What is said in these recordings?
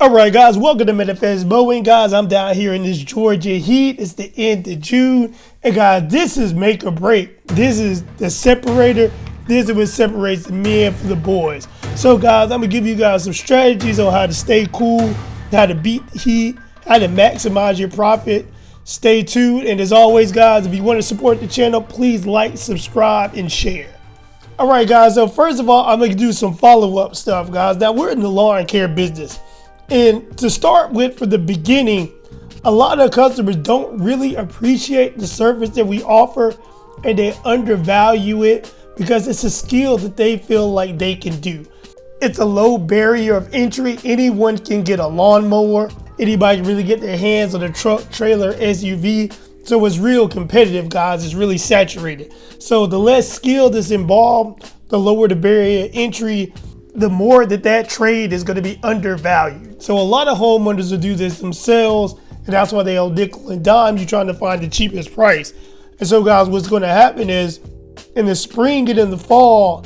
All right, guys, welcome to Manifest Mowing. Guys, I'm down here in this Georgia heat. It's the end of June. And guys, this is make or break. This is the separator. This is what separates the men from the boys. So guys, I'm gonna give you guys some strategies on how to stay cool, how to beat the heat, how to maximize your profit. Stay tuned. And as always, guys, if you want to support the channel, please like, subscribe, and share. All right, guys, so first of all, I'm gonna do some follow-up stuff, guys. Now, we're in the lawn care business. And to start with, from the beginning, a lot of customers don't really appreciate the service that we offer, and they undervalue it because it's a skill that they feel like they can do. It's a low barrier of entry. Anyone can get a lawnmower. Anybody can really get their hands on a truck, trailer, SUV. So it's real competitive, guys. It's really saturated. So the less skill that's involved, the lower the barrier of entry, the more that trade is going to be undervalued. So a lot of homeowners will do this themselves, and that's why they own nickel and dime. You're trying to find the cheapest price. And so, guys, what's going to happen is in the spring and in the fall,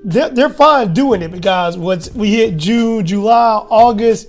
they're fine doing it. But guys, once we hit June, July, August,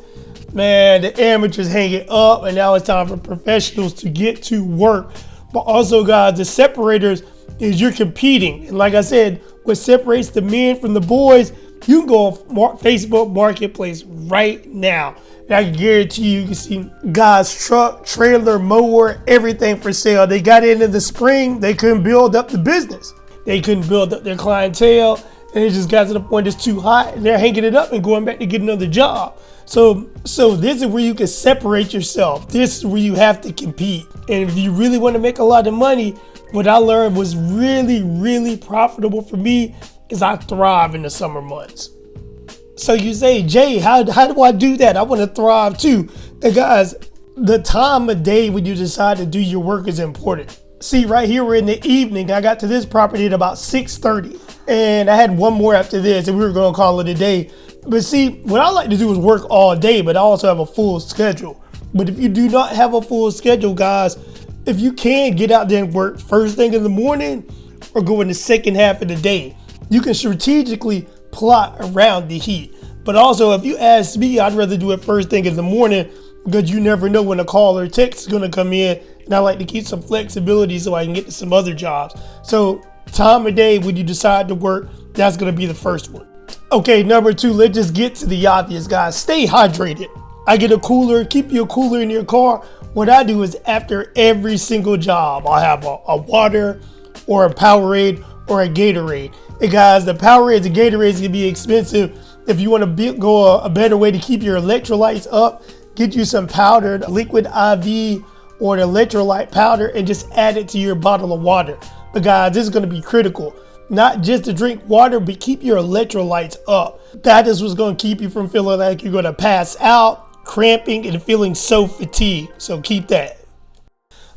man, the amateurs hang it up, and now it's time for professionals to get to work. But also, guys, the separators is you're competing. And like I said, what separates the men from the boys, you can go on Facebook Marketplace right now, and I can guarantee you can see guys' truck, trailer, mower, everything for sale. They got in the spring, they couldn't build up the business. They couldn't build up their clientele, and it just got to the point it's too hot, and they're hanging it up and going back to get another job. So this is where you can separate yourself. This is where you have to compete. And if you really want to make a lot of money, what I learned was really, really profitable for me is I thrive in the summer months. So you say, Jay, how do I do that? I want to thrive too. And guys, the time of day when you decide to do your work is important. See, right here, we're in the evening. I got to this property at about 6:30, and I had one more after this, and we were going to call it a day. But see, what I like to do is work all day, but I also have a full schedule. But if you do not have a full schedule, guys, if you can get out there and work first thing in the morning or go in the second half of the day, you can strategically plot around the heat. But also, if you ask me, I'd rather do it first thing in the morning because you never know when a call or text is going to come in. And I like to keep some flexibility so I can get to some other jobs. So time of day when you decide to work, that's going to be the first one. Okay, number two, let's just get to the obvious, guys. Stay hydrated. I get a cooler, keep your cooler in your car. What I do is after every single job, I'll have a water or a Powerade or a Gatorade. Hey guys, the Powerade and Gatorade can be expensive. If you want to go a better way to keep your electrolytes up, get you some powdered liquid IV or the electrolyte powder and just add it to your bottle of water. But guys, this is going to be critical. Not just to drink water, but keep your electrolytes up. That is what's going to keep you from feeling like you're going to pass out, cramping, and feeling so fatigued. So keep that.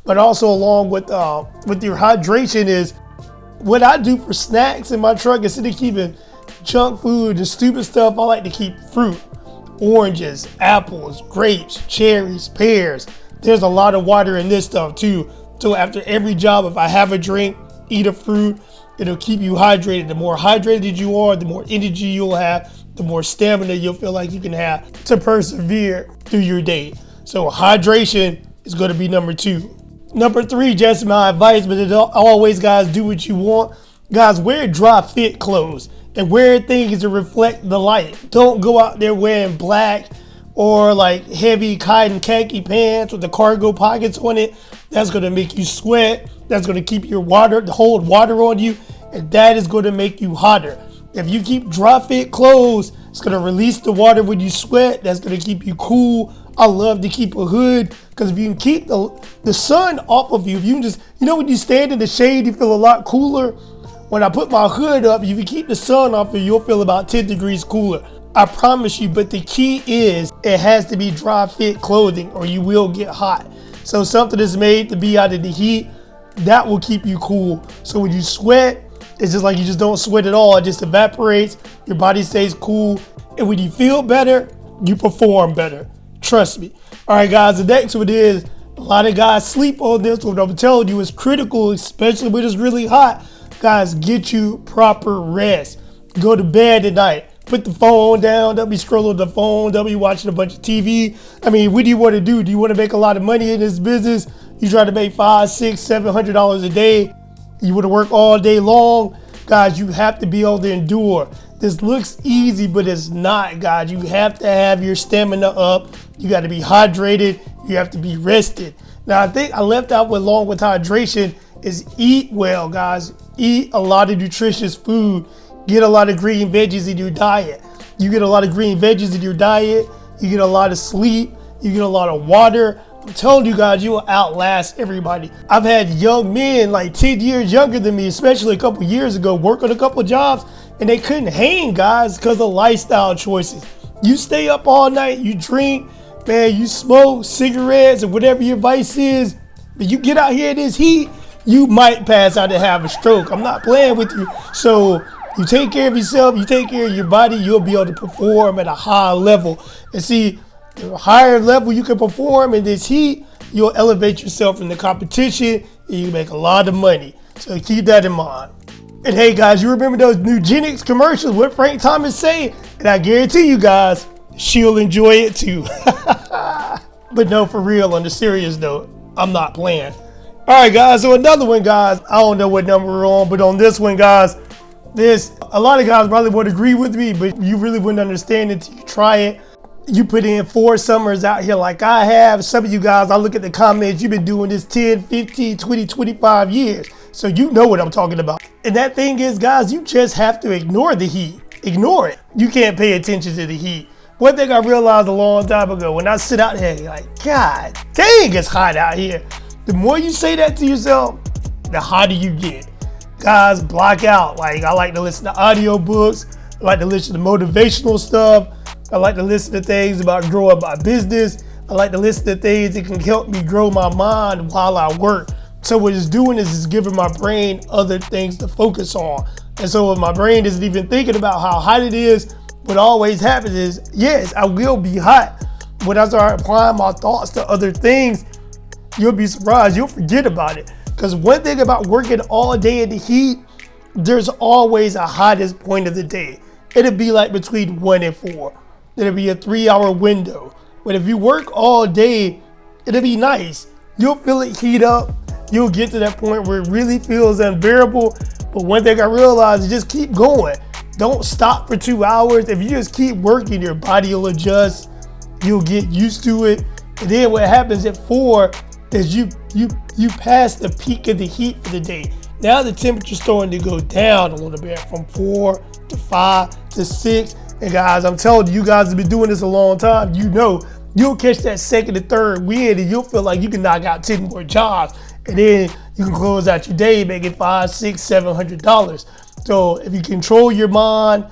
But also along with your hydration is what I do for snacks in my truck. Instead of keeping junk food and stupid stuff, I like to keep fruit, oranges, apples, grapes, cherries, pears. There's a lot of water in this stuff too. So after every job, if I have a drink, eat a fruit, it'll keep you hydrated. The more hydrated you are, the more energy you'll have, the more stamina you'll feel like you can have to persevere through your day. So hydration is going to be number two. Number three, just my advice, but always, guys, do what you want. Guys, wear dry fit clothes and wear things that reflect the light. Don't go out there wearing black or like heavy cotton khaki pants with the cargo pockets on it. That's going to make you sweat. That's going to keep your hold water on you, and that is going to make you hotter. If you keep dry fit clothes, it's going to release the water when you sweat. That's going to keep you cool. I love to keep a hood because if you can keep the sun off of you, if you can just, when you stand in the shade, you feel a lot cooler. When I put my hood up, if you keep the sun off of you, you'll feel about 10 degrees cooler. I promise you, but the key is it has to be dry fit clothing or you will get hot. So something that's made to be out of the heat, that will keep you cool. So when you sweat, it's just like you just don't sweat at all. It just evaporates. Your body stays cool. And when you feel better, you perform better. Trust me. All right, guys, the next one is a lot of guys sleep on this. What I'm telling you is critical, especially when it's really hot. Guys, get you proper rest. Go to bed at night. put the phone down. They'll be scrolling the phone. They'll be watching a bunch of TV. I mean, what do you want to do? Do you want to make a lot of money in this business? You try to make $500, $600, $700 a day. You want to work all day long. Guys, you have to be able to endure. This looks easy, but it's not, guys. You have to have your stamina up. You got to be hydrated. You have to be rested. Now, I think I left out along with hydration is eat well, guys. Eat a lot of nutritious food. Get a lot of green veggies in your diet. You get a lot of green veggies in your diet. You get a lot of sleep. You get a lot of water. I'm telling you guys, you will outlast everybody. I've had young men like 10 years younger than me, especially a couple years ago, work on a couple jobs, and they couldn't hang, guys, because of lifestyle choices. You stay up all night, you drink, man, you smoke cigarettes or whatever your vice is, but you get out here in this heat, you might pass out and have a stroke. I'm not playing with you. So you take care of yourself, you take care of your body, you'll be able to perform at a high level. And see, the higher level you can perform in this heat, you'll elevate yourself in the competition and you make a lot of money. So keep that in mind. And hey guys, you remember those Nugenics commercials, what Frank Thomas say? And I guarantee you guys, she'll enjoy it too. But no, for real, on the serious note, I'm not playing. All right guys, so another one guys, I don't know what number we're on, but on this one guys, a lot of guys probably would agree with me, but you really wouldn't understand it until you try it. You put in 4 summers out here like I have. Some of you guys, I look at the comments, you've been doing this 10, 15, 20, 25 years. So you know what I'm talking about. And that thing is, guys, you just have to ignore the heat. Ignore it. You can't pay attention to the heat. One thing I realized a long time ago, when I sit out here, like, God dang, it's hot out here. The more you say that to yourself, the hotter you get. Guys, block out. Like, I like to listen to audiobooks. I like to listen to motivational stuff. I like to listen to things about growing my business. I like to listen to things that can help me grow my mind while I work. So what it's doing is it's giving my brain other things to focus on. And so if my brain isn't even thinking about how hot it is, what always happens is, yes, I will be hot. When I start applying my thoughts to other things, you'll be surprised. You'll forget about it. Because one thing about working all day in the heat, there's always a hottest point of the day. It'll be like between 1 and 4. It'll be a 3-hour window. But if you work all day, it'll be nice. You'll feel it heat up. You'll get to that point where it really feels unbearable. But one thing I realized is just keep going. Don't stop for 2 hours. If you just keep working, your body will adjust. You'll get used to it. And then what happens at 4 is you pass the peak of the heat for the day. Now the temperature's starting to go down a little bit from 4 to 5 to 6. And guys, I'm telling you, you guys have been doing this a long time. You know, you'll catch that second and third wind and you'll feel like you can knock out 10 more jobs. And then you can close out your day making $500, $600, $700. So if you control your mind,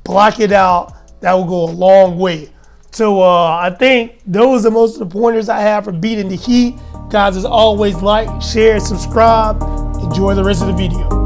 block it out, that will go a long way. So I think those are most of the pointers I have for beating the heat. Guys, as always, like, share, subscribe. Enjoy the rest of the video.